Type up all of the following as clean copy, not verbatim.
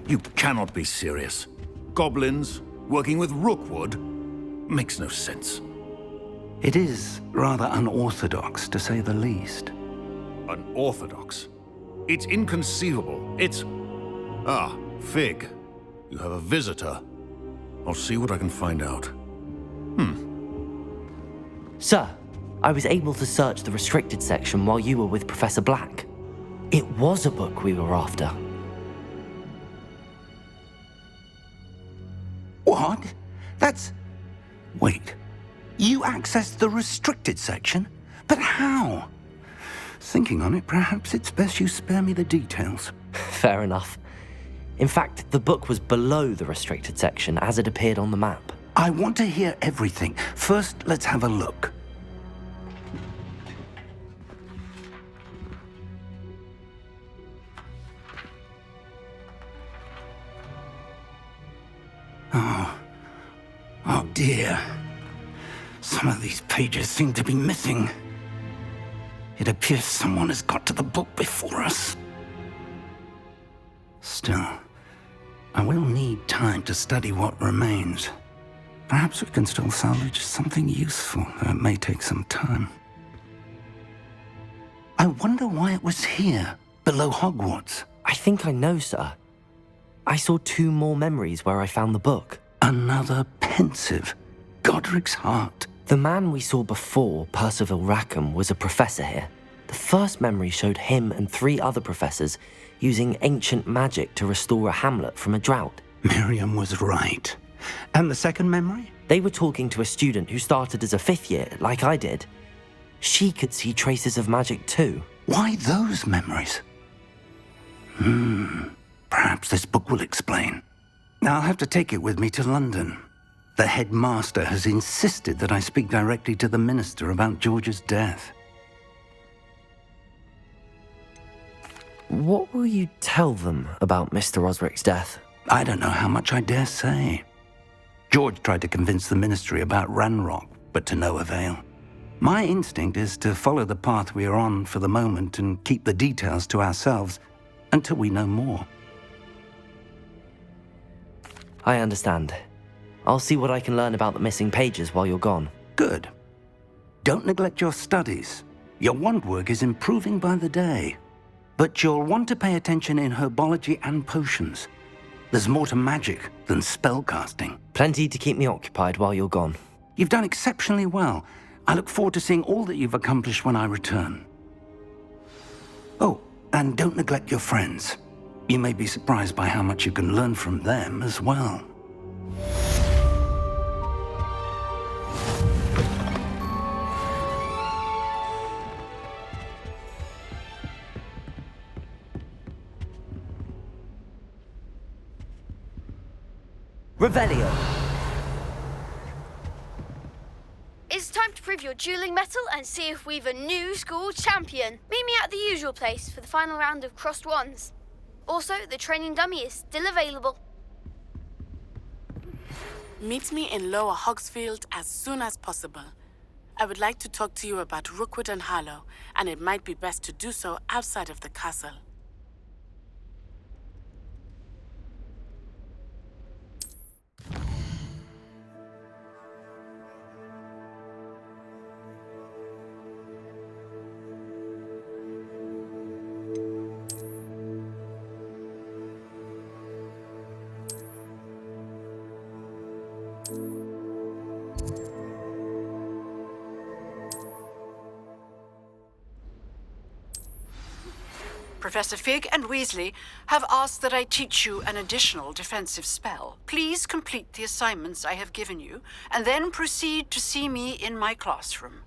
You cannot be serious. Goblins working with Rookwood? Makes no sense. It is rather unorthodox, to say the least. Unorthodox? It's inconceivable. It's... Ah, Fig. You have a visitor. I'll see what I can find out. Sir, I was able to search the restricted section while you were with Professor Black. It was a book we were after. What? That's... Wait. You accessed the restricted section? But how? Thinking on it, perhaps it's best you spare me the details. Fair enough. In fact, the book was below the restricted section as it appeared on the map. I want to hear everything. First, let's have a look. Oh dear. Some of these pages seem to be missing. It appears someone has got to the book before us. Still, I will need time to study what remains. Perhaps we can still salvage something useful, though it may take some time. I wonder why it was here, below Hogwarts. I think I know, sir. I saw 2 more memories where I found the book. Another pensive. Godric's heart. The man we saw before, Percival Rackham, was a professor here. The first memory showed him and 3 other professors using ancient magic to restore a hamlet from a drought. Miriam was right. And the second memory? They were talking to a student who started as a 5th year, like I did. She could see traces of magic too. Why those memories? Perhaps this book will explain. I'll have to take it with me to London. The headmaster has insisted that I speak directly to the minister about George's death. What will you tell them about Mr. Osric's death? I don't know how much I dare say. George tried to convince the ministry about Ranrock, but to no avail. My instinct is to follow the path we are on for the moment and keep the details to ourselves until we know more. I understand. I'll see what I can learn about the missing pages while you're gone. Good. Don't neglect your studies. Your wand work is improving by the day. But you'll want to pay attention in herbology and potions. There's more to magic than spellcasting. Plenty to keep me occupied while you're gone. You've done exceptionally well. I look forward to seeing all that you've accomplished when I return. Oh, and don't neglect your friends. You may be surprised by how much you can learn from them as well. Revelio! It's time to prove your dueling mettle and see if we've a new school champion. Meet me at the usual place for the final round of crossed wands. Also, the training dummy is still available. Meet me in Lower Hogsfield as soon as possible. I would like to talk to you about Rookwood and Harlow, and it might be best to do so outside of the castle. Professor Fig and Weasley have asked that I teach you an additional defensive spell. Please complete the assignments I have given you, and then proceed to see me in my classroom.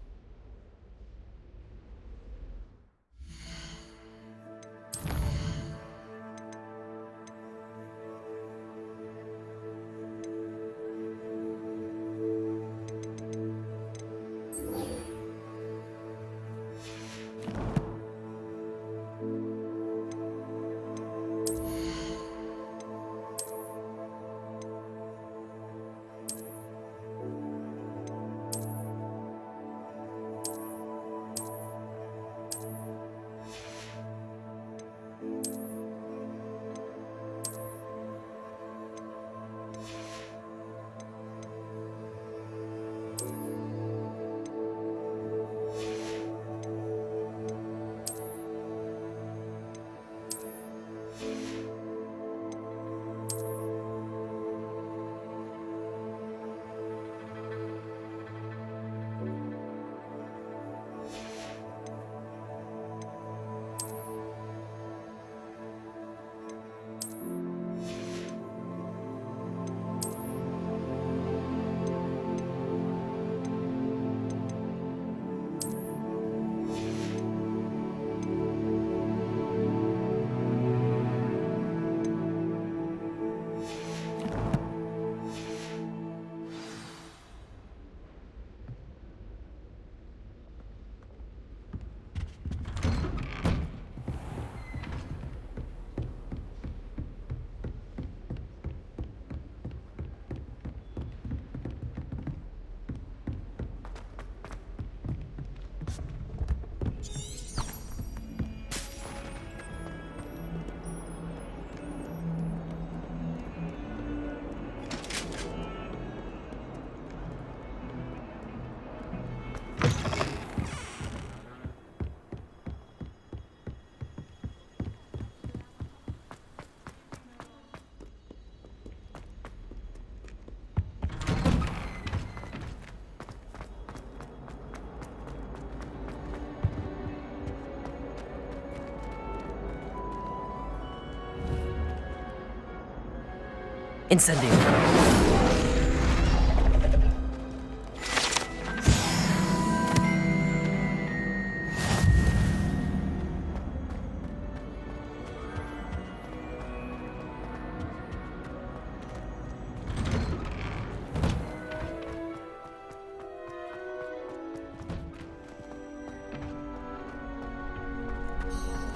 Incendio.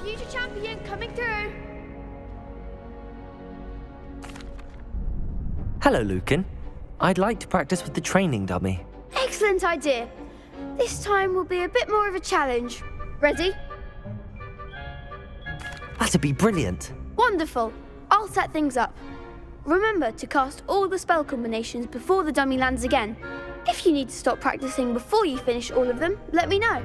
Future champion coming through. Hello, Lucan. I'd like to practice with the training dummy. Excellent idea. This time will be a bit more of a challenge. Ready? That'd be brilliant. Wonderful. I'll set things up. Remember to cast all the spell combinations before the dummy lands again. If you need to stop practicing before you finish all of them, let me know.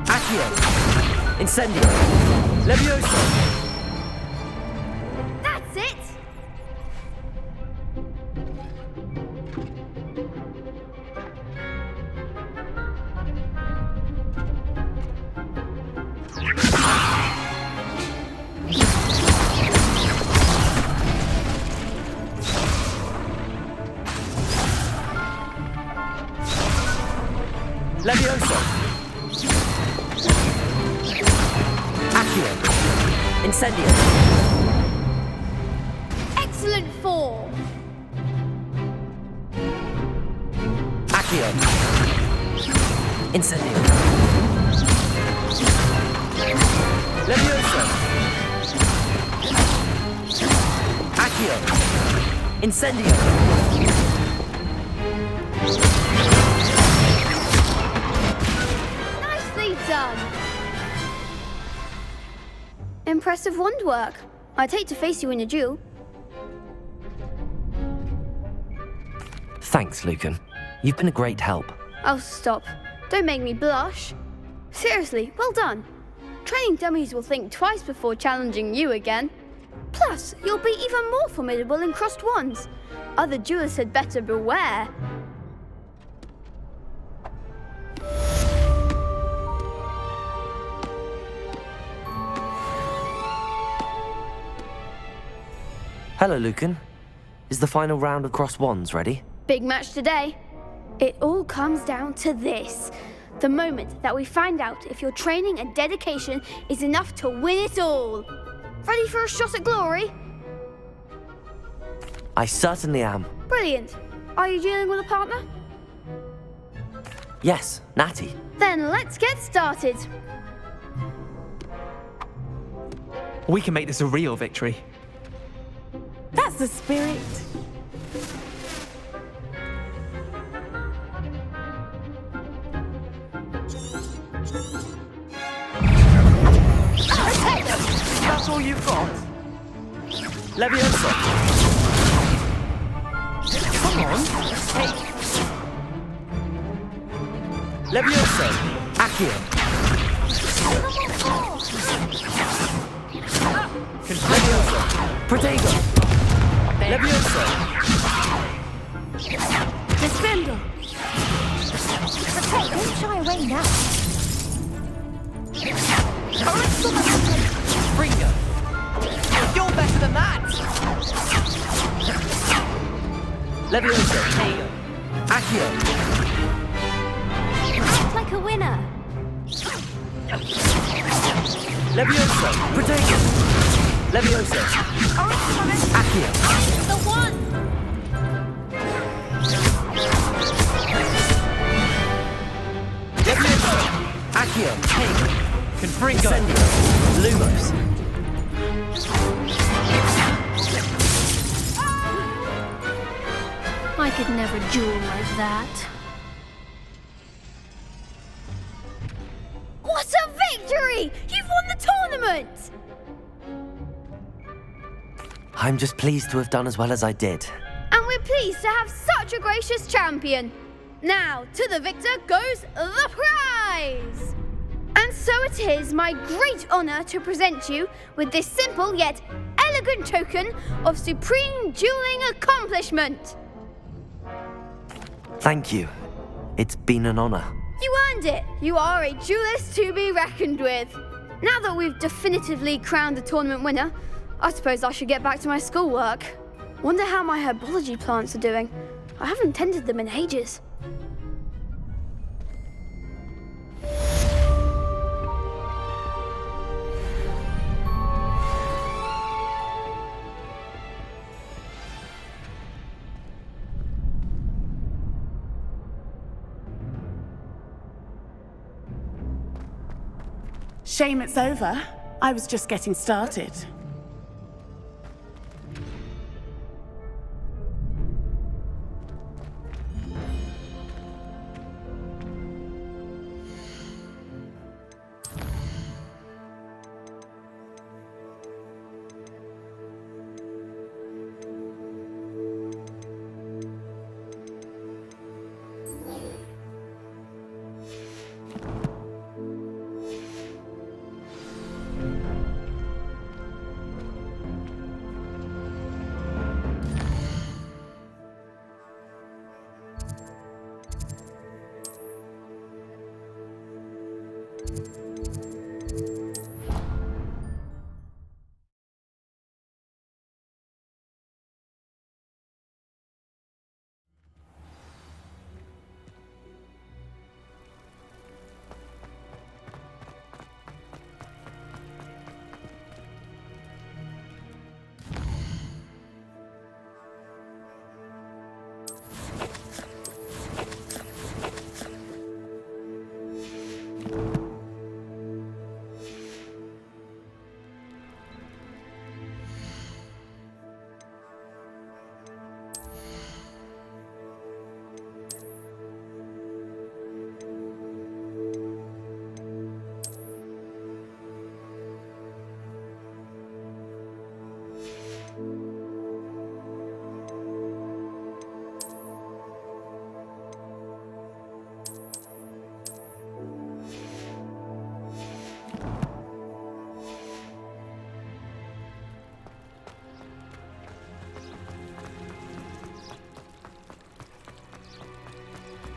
Accio. Incendio. Levioso. That's it! Levioso. Accio. Incendio. Excellent form! Accio. Incendio. Levioso. Accio. Incendio. Nicely done! Impressive wand work. I'd hate to face you in a duel. Thanks, Lucan. You've been a great help. Oh, stop. Don't make me blush. Seriously, well done. Training dummies will think twice before challenging you again. Plus, you'll be even more formidable in crossed wands. Other duelists had better beware. Hello, Lucan. Is the final round of crossed wands ready? Big match today. It all comes down to this. The moment that we find out if your training and dedication is enough to win it all. Ready for a shot at glory? I certainly am. Brilliant. Are you dealing with a partner? Yes, Natty. Then let's get started. We can make this a real victory. That's the spirit. That's all you've got? Levioso. Come on, take. Levioso. Accio. Levioso. Protego. Levioso. Descendo. Protect, don't shy away now. Ringo. You're better than that. Levioso. Accio. Act like a winner. Levioso. Protego. Levioso. Accio. The one! Levioso. Accio. Confringo. Lumos. I could never duel like that. What a victory! You've won the tournament! I'm just pleased to have done as well as I did. And we're pleased to have such a gracious champion. Now, to the victor goes the prize! And And so it is my great honour to present you with this simple yet elegant token of supreme dueling accomplishment. Thank you. It's been an honour. You earned it. You are a duelist to be reckoned with. Now that we've definitively crowned the tournament winner, I suppose I should get back to my schoolwork. Wonder how my herbology plants are doing. I haven't tended them in ages. Shame it's over. I was just getting started.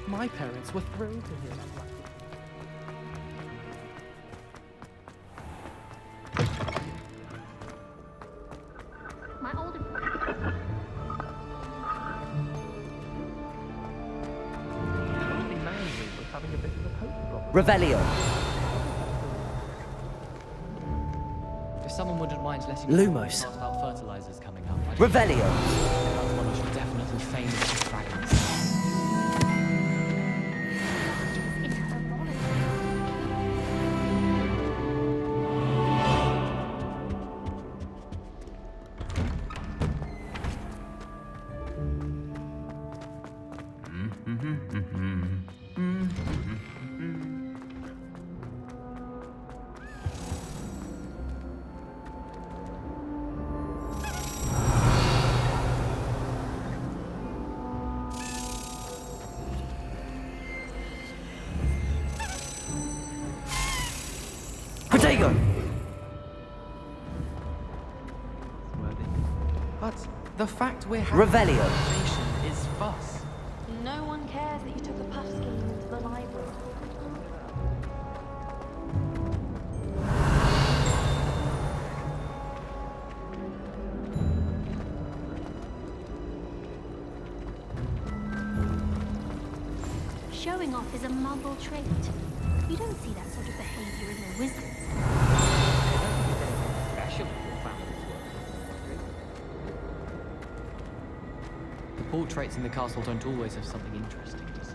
My parents were thrilled to hear that. My older Apparently Manly was having a bit of a poker problem. Revelio. If someone wouldn't mind letting Lumos. me know about fertilizers coming up, I'd Revelio. that's one I should definitely feign as a dragon. in herbology. Protego. But the fact we're having Revelio. a conversation is fuss. No one cares that you took a puff scheme into the library. Showing off is a muggle trait. You don't see that sort of behavior in the wizards. Special if your family's working. The portraits in the castle don't always have something interesting to say.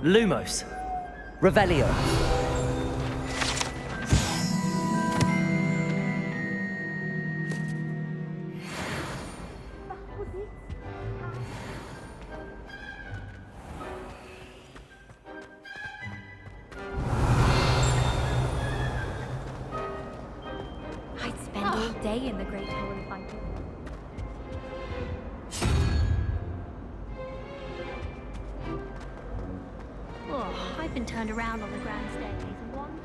Lumos. Revelio. I'd spend all day in the Great Hall if I could. Oh, I've been turned around on the grand staircase one.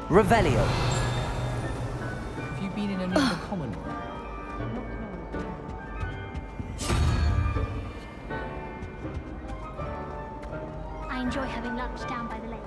Revelio. Have you been in any of the common room? I enjoy having lunch down by the lake.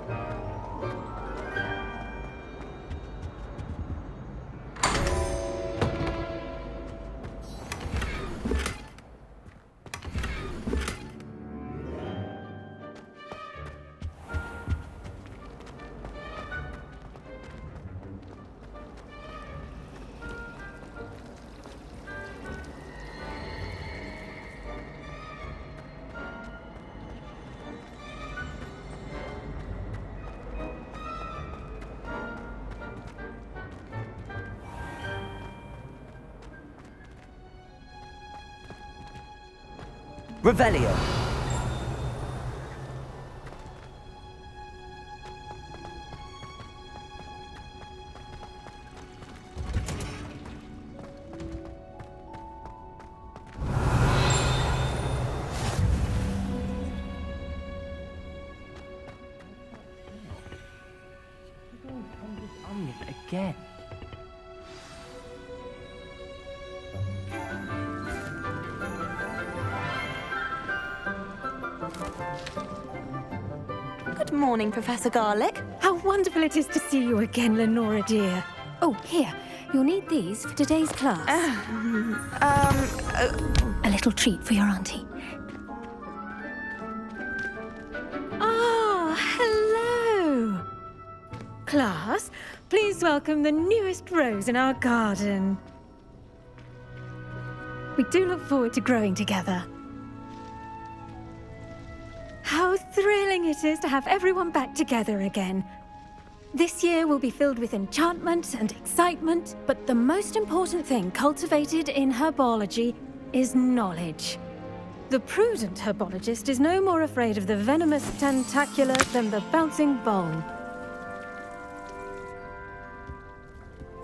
Revelio. Again. Good morning, Professor Garlick. How wonderful it is to see you again, Lenora dear. Oh, here. You'll need these for today's class. A little treat for your auntie. Ah, hello. Class, please welcome the newest rose in our garden. We do look forward to growing together. How thrilling it is to have everyone back together again. This year will be filled with enchantment and excitement, but the most important thing cultivated in herbology is knowledge. The prudent herbologist is no more afraid of the venomous tentacula than the bouncing bulb.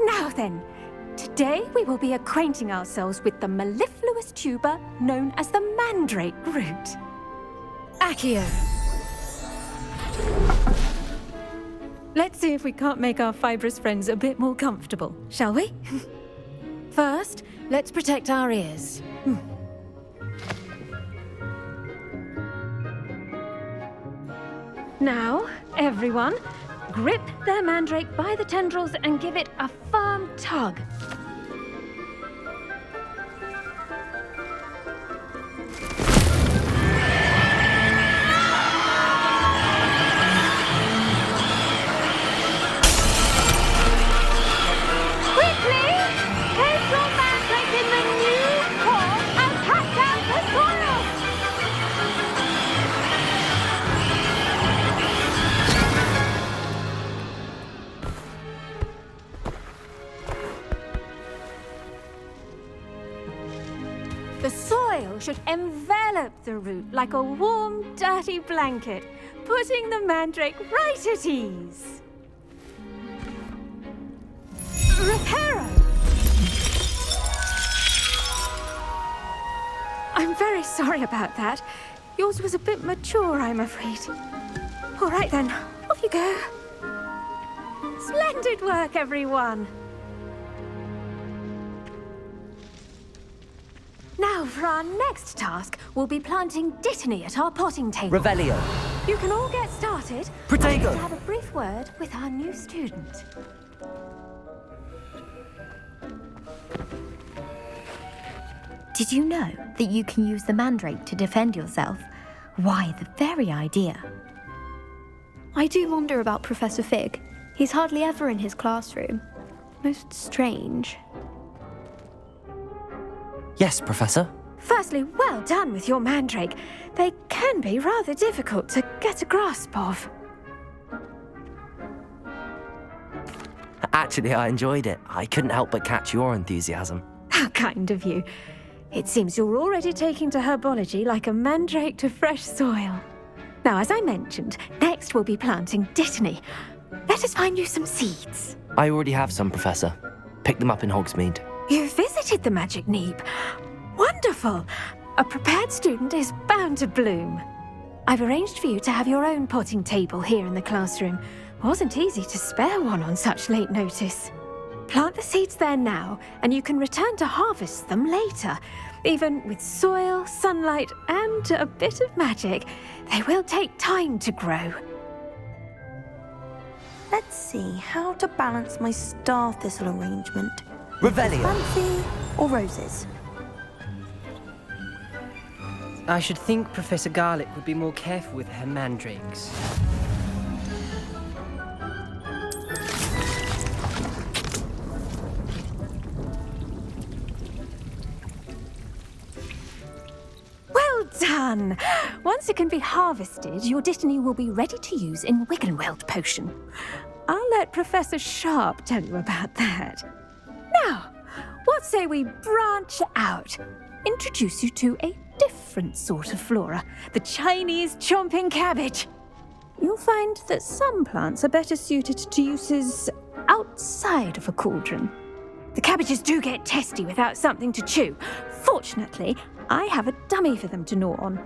Now then, today we will be acquainting ourselves with the mellifluous tuber known as the mandrake root. Accio. Let's see if we can't make our fibrous friends a bit more comfortable, shall we? First, let's protect our ears. Now, everyone, grip their mandrake by the tendrils and give it a firm tug. The soil should envelop the root like a warm, dirty blanket, putting the mandrake right at ease. Reparo! I'm very sorry about that. Yours was a bit mature, I'm afraid. All right then, off you go. Splendid work, everyone. Now, for our next task, we'll be planting Dittany at our potting table. Revelio. You can all get started. Protego. To have a brief word with our new student. Did you know that you can use the mandrake to defend yourself? Why, the very idea. I do wonder about Professor Fig. He's hardly ever in his classroom. Most strange. Yes, Professor? Firstly, well done with your mandrake. They can be rather difficult to get a grasp of. Actually, I enjoyed it. I couldn't help but catch your enthusiasm. How kind of you. It seems you're already taking to herbology like a mandrake to fresh soil. Now, as I mentioned, next we'll be planting dittany. Let us find you some seeds. I already have some, Professor. Pick them up in Hogsmeade. You visited the Magic Neep. Wonderful. A prepared student is bound to bloom. I've arranged for you to have your own potting table here in the classroom. Wasn't easy to spare one on such late notice. Plant the seeds there now, and you can return to harvest them later. Even with soil, sunlight, and a bit of magic, they will take time to grow. Let's see how to balance my star thistle arrangement. Revelio. Fancy or roses? I should think Professor Garlick would be more careful with her mandrakes. Well done! Once it can be harvested, your dittany will be ready to use in Wiggenweld potion. I'll let Professor Sharp tell you about that. Now, what say we branch out? Introduce you to a different sort of flora, the Chinese chomping cabbage. You'll find that some plants are better suited to uses outside of a cauldron. The cabbages do get testy without something to chew. Fortunately, I have a dummy for them to gnaw on.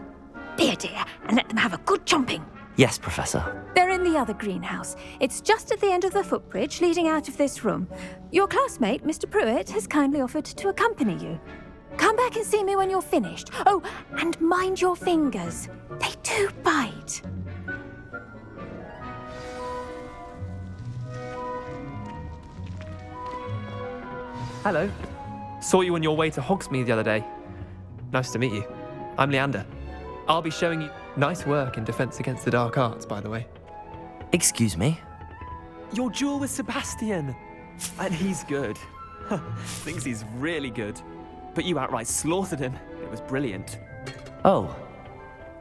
Be a dear and let them have a good chomping. Yes, Professor. They're in the other greenhouse. It's just at the end of the footbridge leading out of this room. Your classmate, Mr. Pruitt, has kindly offered to accompany you. Come back and see me when you're finished. Oh, and mind your fingers. They do bite. Hello. Saw you on your way to Hogsmeade the other day. Nice to meet you. I'm Leander. I'll be showing you nice work in Defense Against the Dark Arts, by the way. Excuse me? Your duel with Sebastian. And he's good. Thinks he's really good. But you outright slaughtered him. It was brilliant. Oh.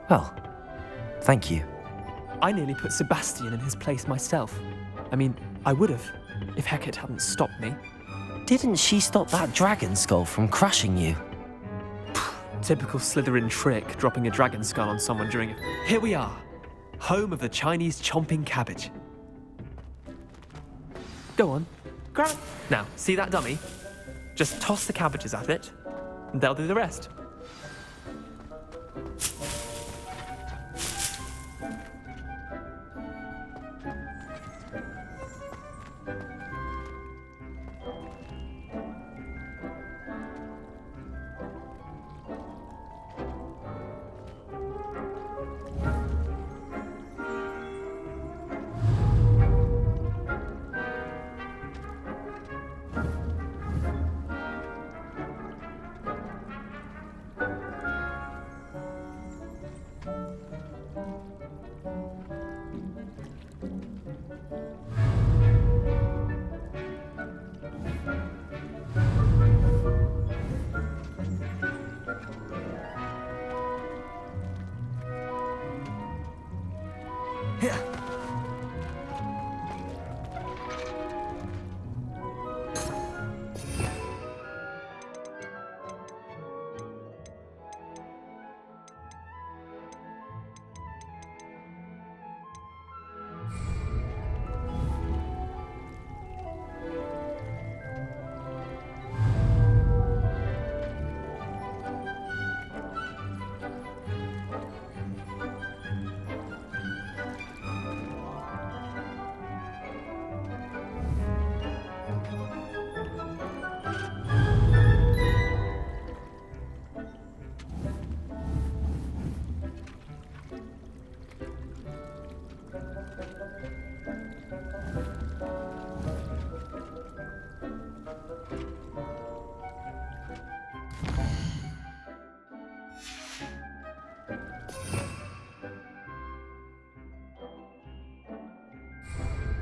Well, thank you. I nearly put Sebastian in his place myself. I mean, I would have, if Hecate hadn't stopped me. Didn't she stop that dragon skull from crushing you? Typical Slytherin trick, dropping a dragon skull on someone during it. Here we are, home of the Chinese chomping cabbage. Go on, grab it. Now, see that dummy? Just toss the cabbages at it, and they'll do the rest.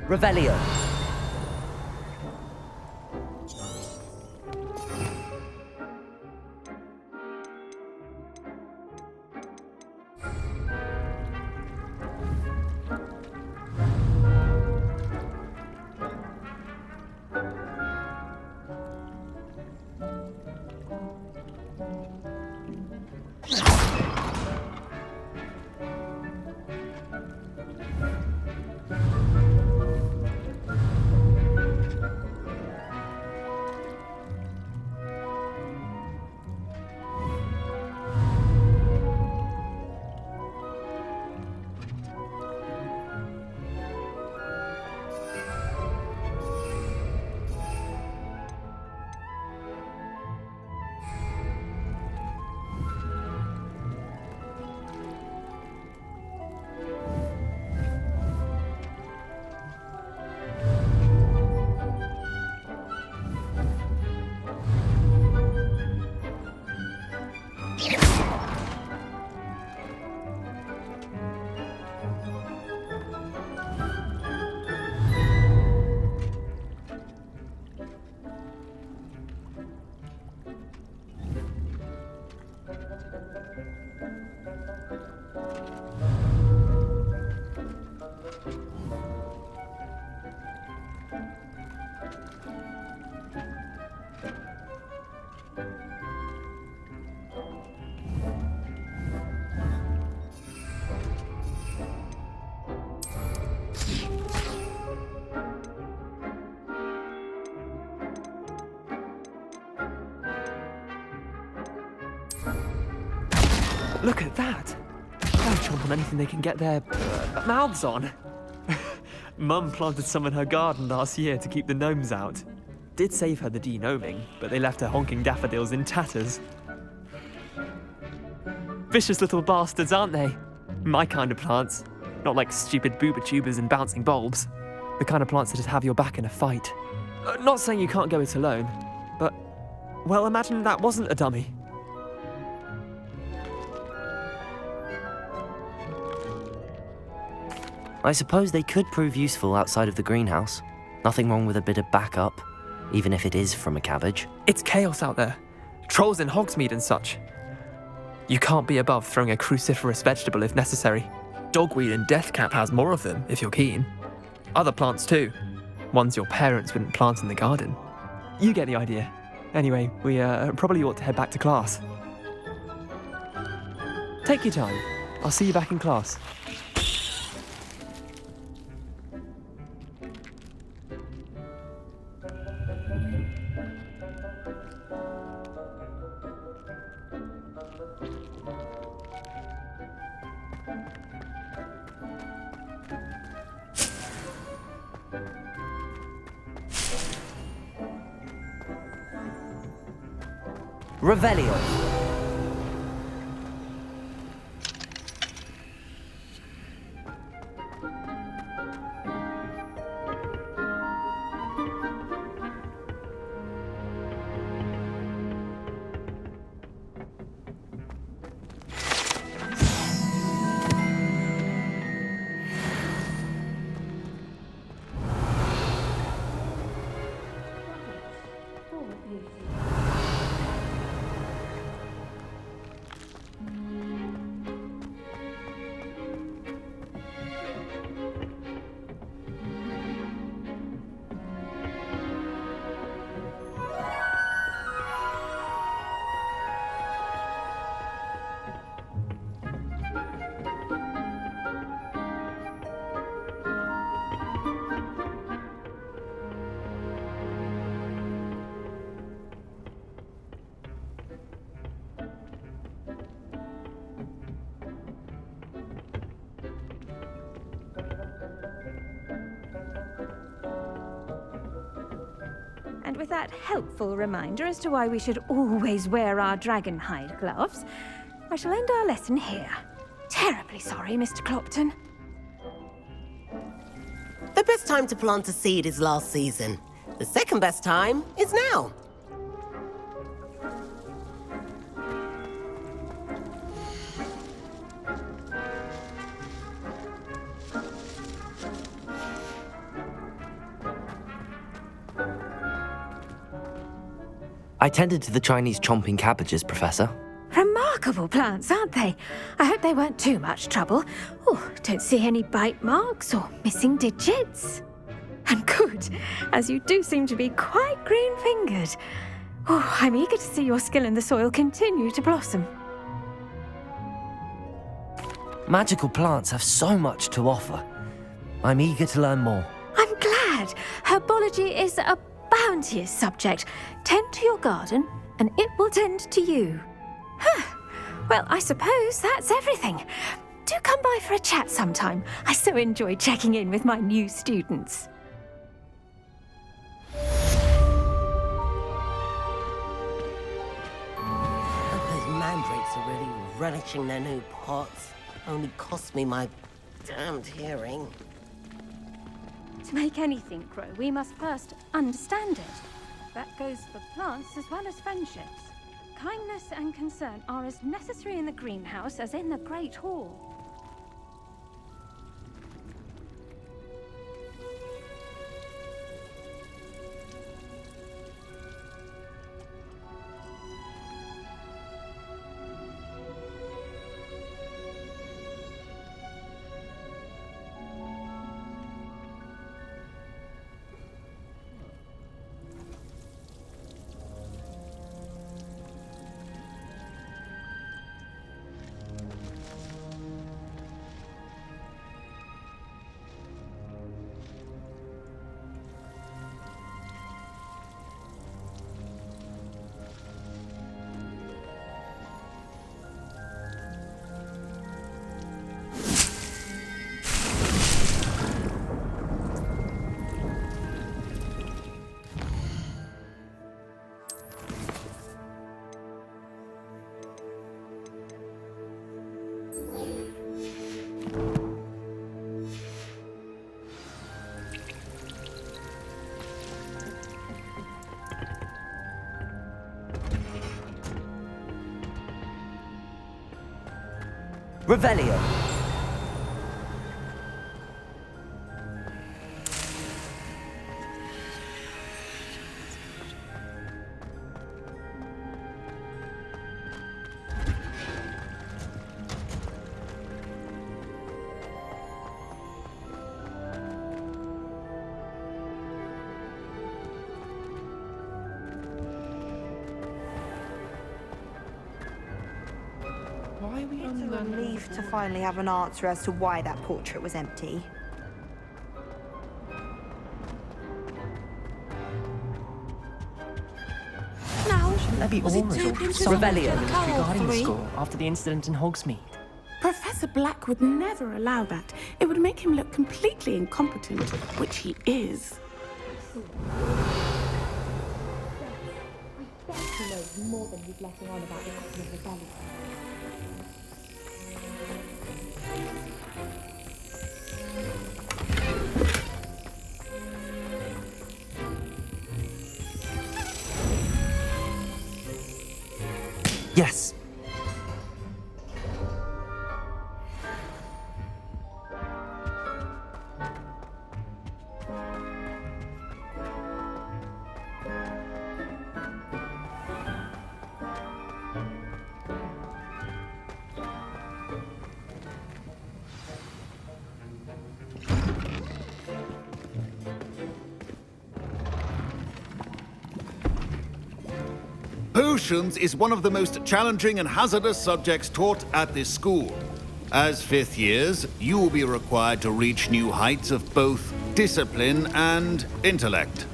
Revelio. Look at that! They'll chomp on anything they can get their mouths on. Mum planted some in her garden last year to keep the gnomes out. Did save her the de-gnoming, but they left her honking daffodils in tatters. Vicious little bastards, aren't they? My kind of plants. Not like stupid booba tubers and bouncing bulbs. The kind of plants that just have your back in a fight. Not saying you can't go it alone, but, well, imagine that wasn't a dummy. I suppose they could prove useful outside of the greenhouse. Nothing wrong with a bit of backup, even if it is from a cabbage. It's chaos out there. Trolls in Hogsmeade and such. You can't be above throwing a cruciferous vegetable if necessary. Dogweed and deathcap has more of them, if you're keen. Other plants too. Ones your parents wouldn't plant in the garden. You get the idea. Anyway, we probably ought to head back to class. Take your time. I'll see you back in class. Revelio. And with that helpful reminder as to why we should always wear our dragon hide gloves, I shall end our lesson here. Terribly sorry, Mr. Clopton. The best time to plant a seed is last season. The second best time is now. I tended to the Chinese chomping cabbages, Professor. Remarkable plants, aren't they? I hope they weren't too much trouble. Oh, don't see any bite marks or missing digits. And good, as you do seem to be quite green-fingered. Oh, I'm eager to see your skill in the soil continue to blossom. Magical plants have so much to offer. I'm eager to learn more. I'm glad. Herbology is a bounteous subject. Tend to your garden, and it will tend to you. Well, I suppose that's everything. Do come by for a chat sometime. I so enjoy checking in with my new students. Those mandrakes are really relishing their new pots. Only cost me my damned hearing. To make anything grow, we must first understand it. That goes for plants as well as friendships. Kindness and concern are as necessary in the greenhouse as in the Great Hall. Revelio. It's a relief to finally have an answer as to why that portrait was empty. Now, shouldn't there be was all it results too of some Rebellion. evidence regarding the Three? score after the incident in Hogsmeade? Professor Black would never allow that. It would make him look completely incompetent, which he is. He knows more than he's letting on about the Captain of Rebellion. Yes. Potions is one of the most challenging and hazardous subjects taught at this school. As fifth years, you will be required to reach new heights of both discipline and intellect.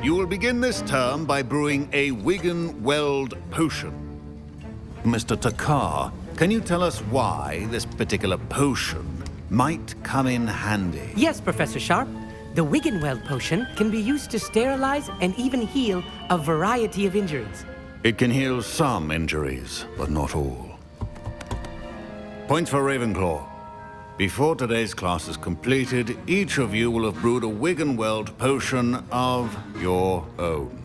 You will begin this term by brewing a Wigan-Weld potion. Mr. Takar, can you tell us why this particular potion might come in handy? Yes, Professor Sharp. The Wigan-Weld potion can be used to sterilize and even heal a variety of injuries. It can heal some injuries, but not all. Points for Ravenclaw. Before today's class is completed, each of you will have brewed a Wigan-Weld potion of your own.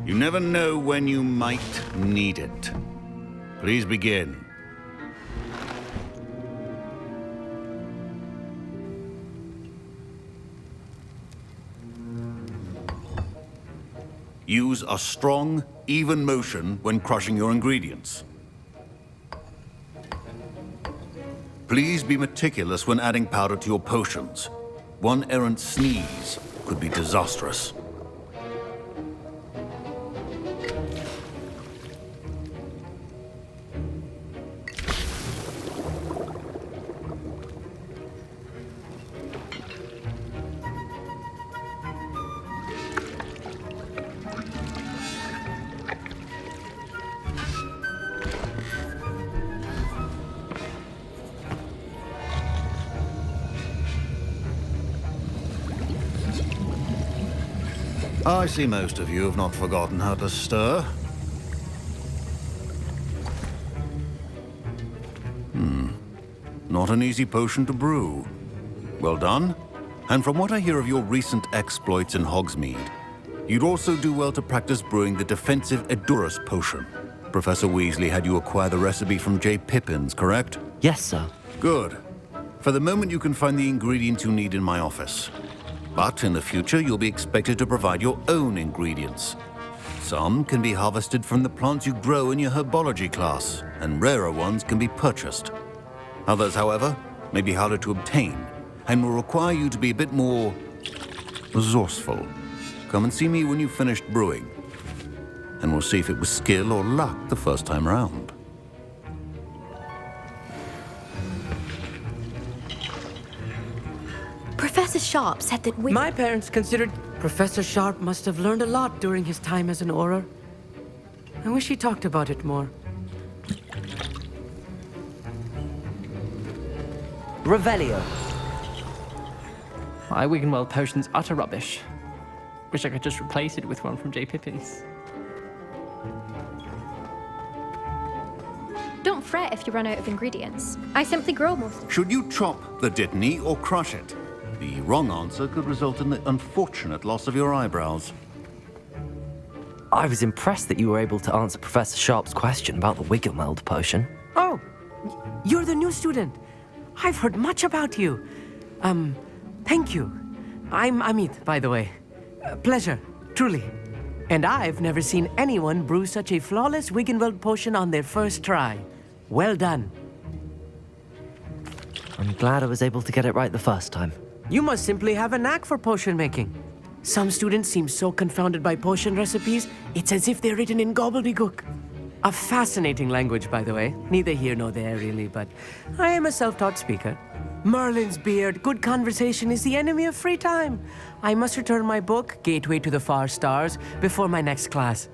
You never know when you might need it. Please begin. Use a strong, even motion when crushing your ingredients. Please be meticulous when adding powder to your potions. One errant sneeze could be disastrous. I see most of you have not forgotten how to stir. Not an easy potion to brew. Well done. And from what I hear of your recent exploits in Hogsmeade, you'd also do well to practice brewing the defensive Edurus potion. Professor Weasley had you acquire the recipe from J. Pippin's, correct? Yes, sir. Good. For the moment, you can find the ingredients you need in my office. But in the future, you'll be expected to provide your own ingredients. Some can be harvested from the plants you grow in your herbology class, and rarer ones can be purchased. Others, however, may be harder to obtain, and will require you to be a bit more resourceful. Come and see me when you've finished brewing, and we'll see if it was skill or luck the first time round. Professor Sharp said that we... My parents considered Professor Sharp must have learned a lot during his time as an Auror. I wish he talked about it more. Revelio. My Wiggenweld potion's utter rubbish. Wish I could just replace it with one from J. Pippin's. Don't fret if you run out of ingredients. I simply grow most. Should you chop the Dittany or crush it? The wrong answer could result in the unfortunate loss of your eyebrows. I was impressed that you were able to answer Professor Sharp's question about the Wiggenweld potion. Oh, you're the new student. I've heard much about you. Thank you. I'm Amit, by the way. Pleasure, truly. And I've never seen anyone brew such a flawless Wiggenweld potion on their first try. Well done. I'm glad I was able to get it right the first time. You must simply have a knack for potion making. Some students seem so confounded by potion recipes, it's as if they're written in gobbledygook. A fascinating language, by the way. Neither here nor there, really, but I am a self-taught speaker. Merlin's beard, good conversation is the enemy of free time. I must return my book, Gateway to the Far Stars, before my next class.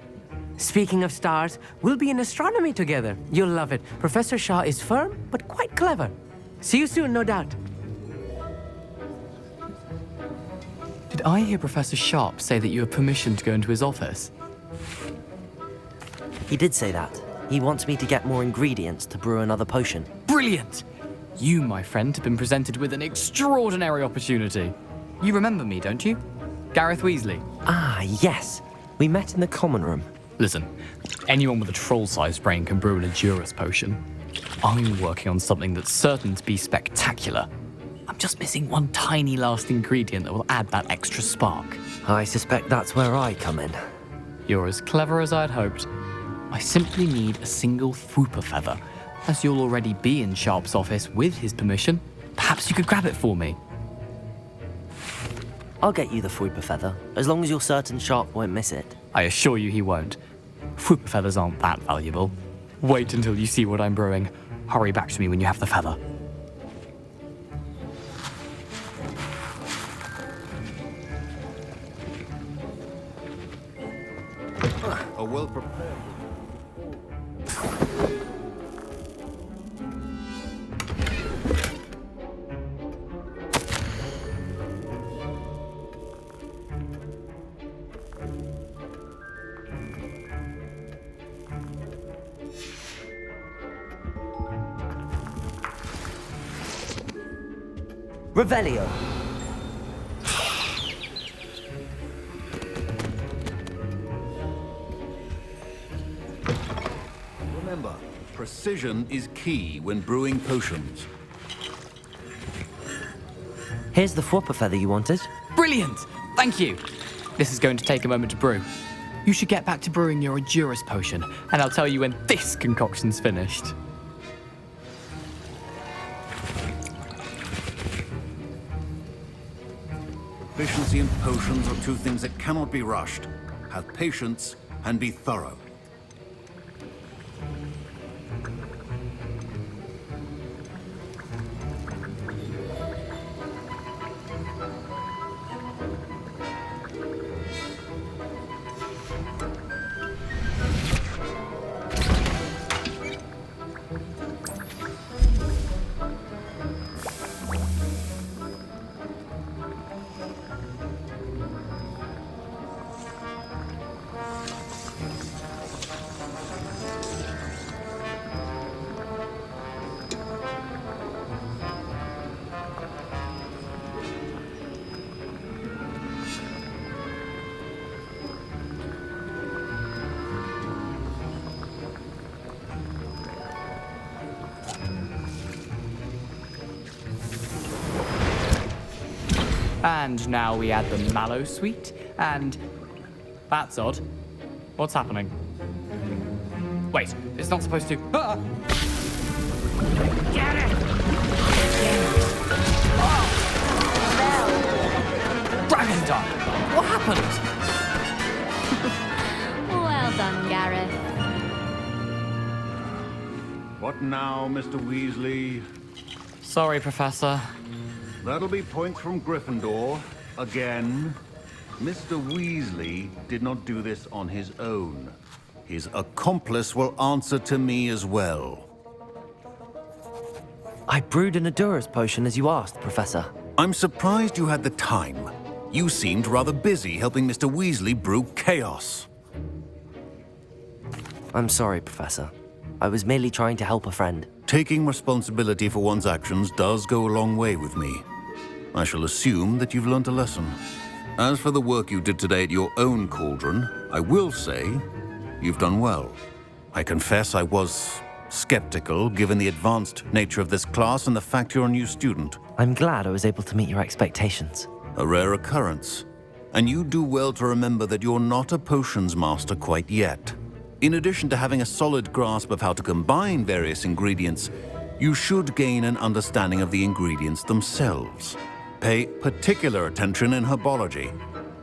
Speaking of stars, we'll be in astronomy together. You'll love it. Professor Shaw is firm, but quite clever. See you soon, no doubt. Did I hear Professor Sharp say that you have permission to go into his office? He did say that. He wants me to get more ingredients to brew another potion. Brilliant! You, my friend, have been presented with an extraordinary opportunity. You remember me, don't you? Gareth Weasley. Ah, yes. We met in the common room. Listen, anyone with a troll-sized brain can brew an Edurus potion. I'm working on something that's certain to be spectacular. I'm just missing one tiny last ingredient that will add that extra spark. I suspect that's where I come in. You're as clever as I'd hoped. I simply need a single Fwooper feather. As you'll already be in Sharp's office with his permission, perhaps you could grab it for me. I'll get you the Fwooper feather, as long as you're certain Sharp won't miss it. I assure you he won't. Fwooper feathers aren't that valuable. Wait until you see what I'm brewing. Hurry back to me when you have the feather. A well-prepared... Revelio. Remember, precision is key when brewing potions. Here's the Fwooper feather you wanted. Brilliant! Thank you! This is going to take a moment to brew. You should get back to brewing your Endurance potion, and I'll tell you when this concoction's finished. Proficiency and potions are two things that cannot be rushed. Have patience and be thorough. And now we add the mallow sweet, and... That's odd. What's happening? Wait, it's not supposed to... Ah! Get it! Dragon Dog! What happened? Well done, Gareth. What now, Mr. Weasley? Sorry, Professor. That'll be points from Gryffindor. Again. Mr. Weasley did not do this on his own. His accomplice will answer to me as well. I brewed an Endurance potion as you asked, Professor. I'm surprised you had the time. You seemed rather busy helping Mr. Weasley brew chaos. I'm sorry, Professor. I was merely trying to help a friend. Taking responsibility for one's actions does go a long way with me. I shall assume that you've learnt a lesson. As for the work you did today at your own cauldron, I will say you've done well. I confess I was skeptical, given the advanced nature of this class and the fact you're a new student. I'm glad I was able to meet your expectations. A rare occurrence. And you do well to remember that you're not a potions master quite yet. In addition to having a solid grasp of how to combine various ingredients, you should gain an understanding of the ingredients themselves. Pay particular attention in herbology.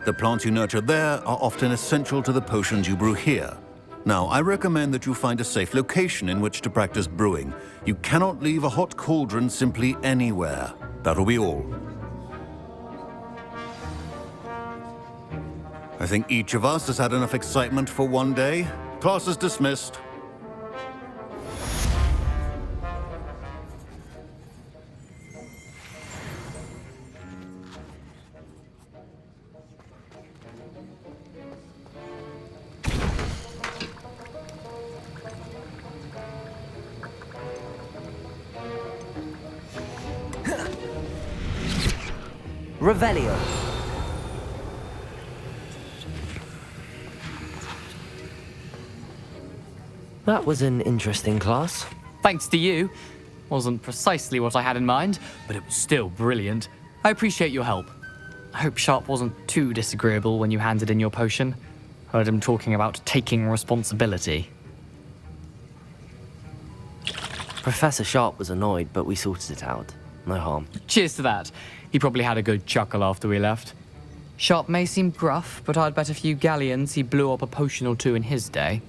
The plants you nurture there are often essential to the potions you brew here. Now, I recommend that you find a safe location in which to practice brewing. You cannot leave a hot cauldron simply anywhere. That'll be all. I think each of us has had enough excitement for one day. Class is dismissed. Revelio. That was an interesting class. Thanks to you. Wasn't precisely what I had in mind, but it was still brilliant. I appreciate your help. I hope Sharp wasn't too disagreeable when you handed in your potion. Heard him talking about taking responsibility. Professor Sharp was annoyed, but we sorted it out. No harm. Cheers to that. He probably had a good chuckle after we left. Sharp may seem gruff, but I'd bet a few galleons he blew up a potion or two in his day.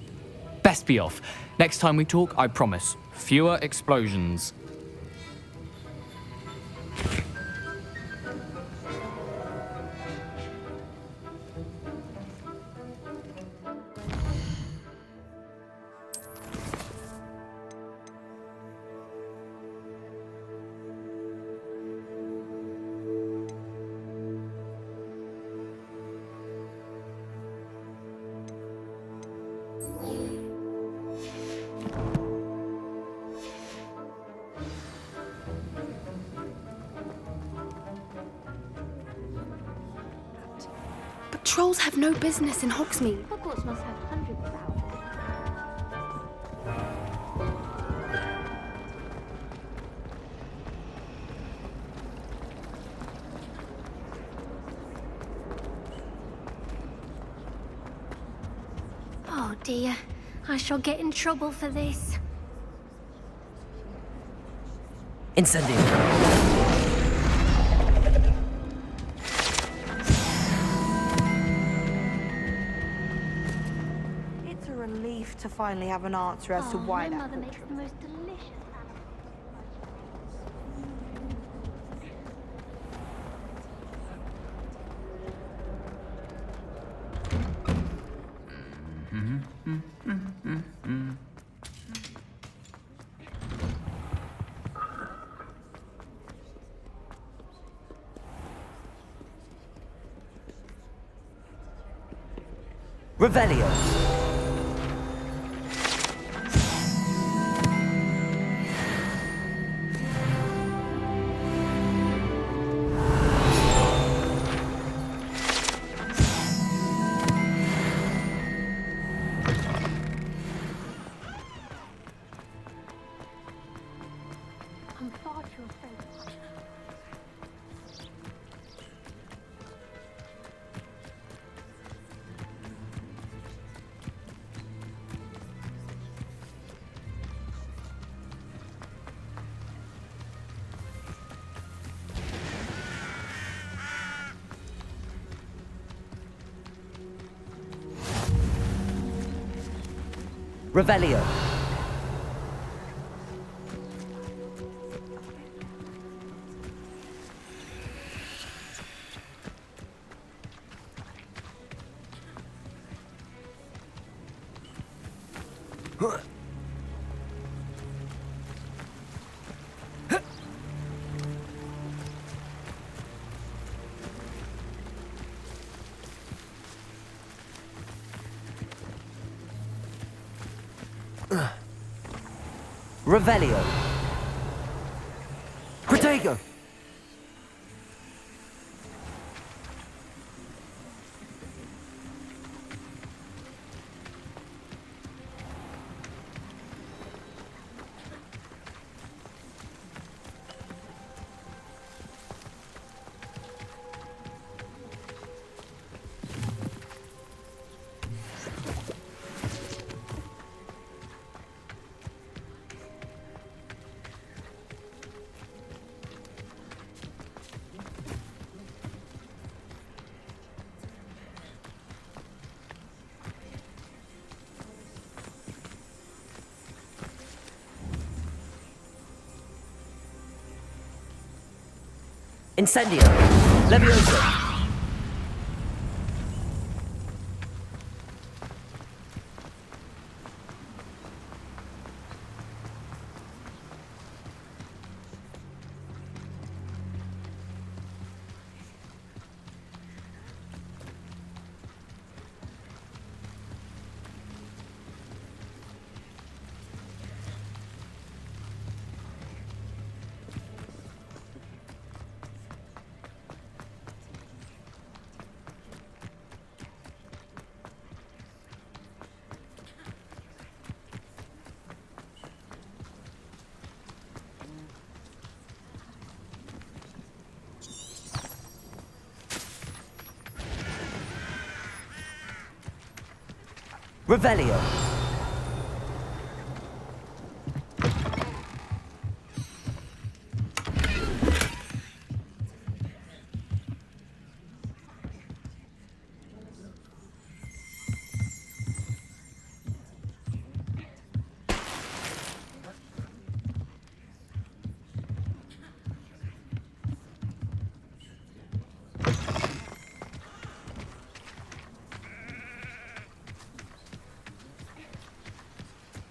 Best be off. Next time we talk, I promise, fewer explosions. Trolls have no business in Hogsmeade. Hogwarts must have hundreds of owls. dear. I shall get in trouble for this. Incendio. It's a relief to finally have an answer as to why my that mother makes portrait the was most delicious. Revelio. I'm far too afraid. Revelio. Revelio. Protego. Incendio. Levioso. Revelio.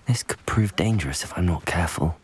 This could prove dangerous if I'm not careful.